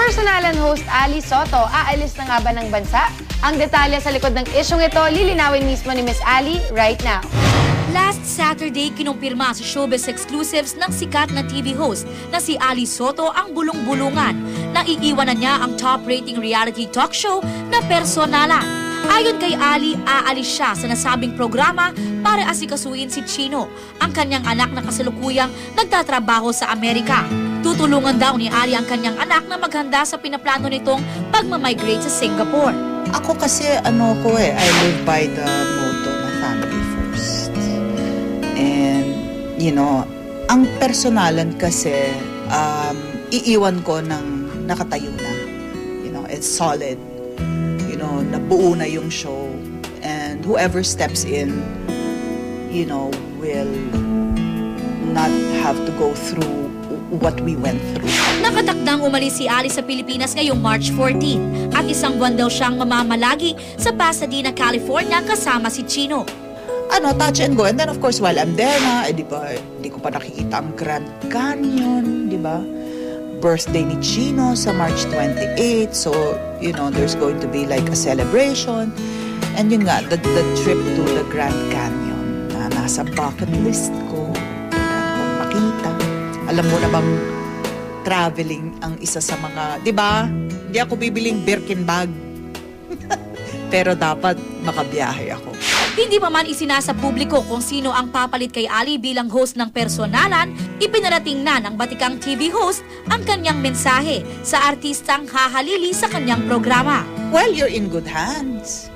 personalan host Ali Soto, aalis na nga ba ng bansa? Ang detalye sa likod ng isyong ito, lilinawin mismo ni Miss Ali right now. Last Saturday, kinumpirma sa Showbiz Exclusives ng sikat na TV host na si Ali Soto ang bulong-bulungan na iiwanan niya ang top-rating reality talk show na Personalan. Ayon kay Ali, aalis siya sa nasabing programa para asikasuin si Chino, ang kanyang anak na kasalukuyang nagtatrabaho sa Amerika. Tutulungan daw ni Ali ang kanyang anak na maghanda sa pinaplano nitong pagmamigrate sa Singapore. Ako kasi I live by the motto na family first. And, ang personalan kasi, iiwan ko ng nakatayo na. It's solid. Nabuo na yung show. And whoever steps in, will not have to go through what we went through. Nakatakdang umalis si Ali sa Pilipinas ngayong March 14 at isang buwan daw siyang mamamalagi sa Pasadena, California kasama si Chino. Touch and go. And then of course, while I'm there na, di ko pa nakikita ang Grand Canyon, di ba? Birthday ni Chino sa March 28. So, there's going to be like a celebration. And yun nga, the trip to the Grand Canyon na nasa bucket list ko. Kung makita. Alam mo na bang traveling ang isa sa mga, di ba? Hindi ako bibiling Birkin bag. Pero dapat makabiyahe ako. Hindi pa man isinasa publiko kung sino ang papalit kay Ali bilang host ng Personalan, ipinarating na ng batikang TV host ang kanyang mensahe sa artistang hahalili sa kanyang programa. Well, you're in good hands.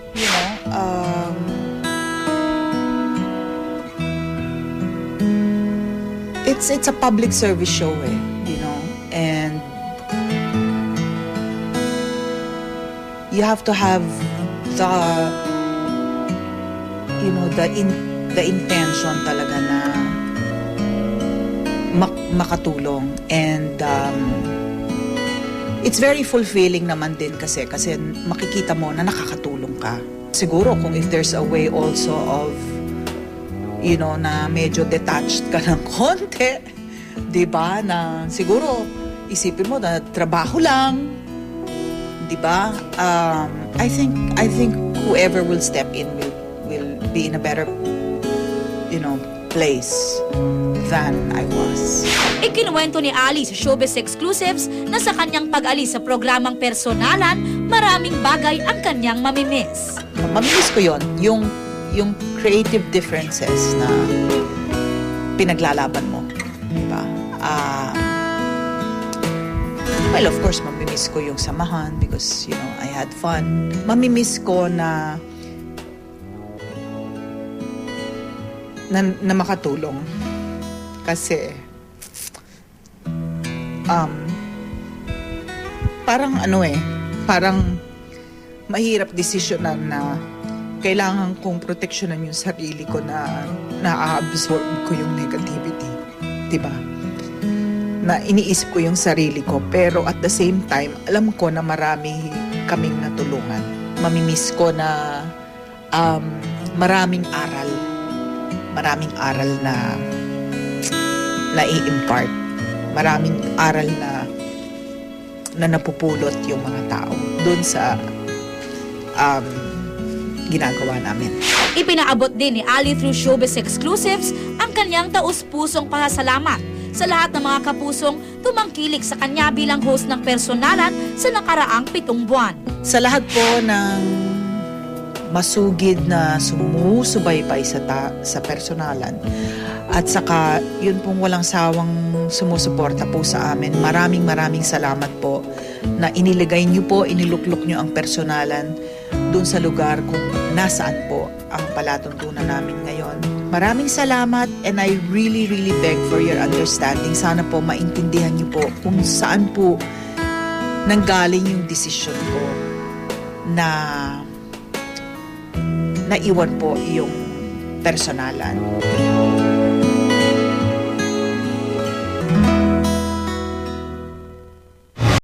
It's a public service show, and you have to have the intention talaga na makatulong, and it's very fulfilling naman din kasi makikita mo na nakakatulong ka. Siguro kung if there's a way also of na medyo detached ka ng konti, di ba? Na siguro isipin mo na trabaho lang, di ba? I think whoever will step in will be in a better place than I was. Ikinuwento ni Ali sa Showbiz Exclusives na sa kanyang pag-alis sa programang Personalan, maraming bagay ang kanyang mamimiss. Mamimiss ko yon, yung creative differences na pinaglalaban mo, di ba? Well, of course, mamimiss ko yung samahan because, I had fun. Mamimiss ko na makatulong. Kasi, parang mahirap desisyonan na kailangan kong proteksyonan yung sarili ko na na-absorb ko yung negativity. Diba? Na iniisip ko yung sarili ko. Pero at the same time, alam ko na marami kaming natulungan. Mamimiss ko na maraming aral. Maraming aral na i-impart. Maraming aral na napupulot yung mga tao doon sa ginagawa namin. Ipinaabot din ni Ali through Showbiz Exclusives ang kanyang taus-pusong pasasalamat sa lahat ng mga kapusong tumangkilik sa kanya bilang host ng Personalan sa nakaraang 7 buwan. Sa lahat po ng masugid na sumusubaybay sa Personalan at saka yun pong walang sawang sumusuporta po sa amin, maraming salamat po na inilagay niyo po, iniluklok niyo ang Personalan doon sa lugar kung nasaan po ang palatuntunan namin ngayon. Maraming salamat, and I really beg for your understanding. Sana po maintindihan niyo po kung saan po nanggaling yung desisyon ko na naiwan po yung Personalan.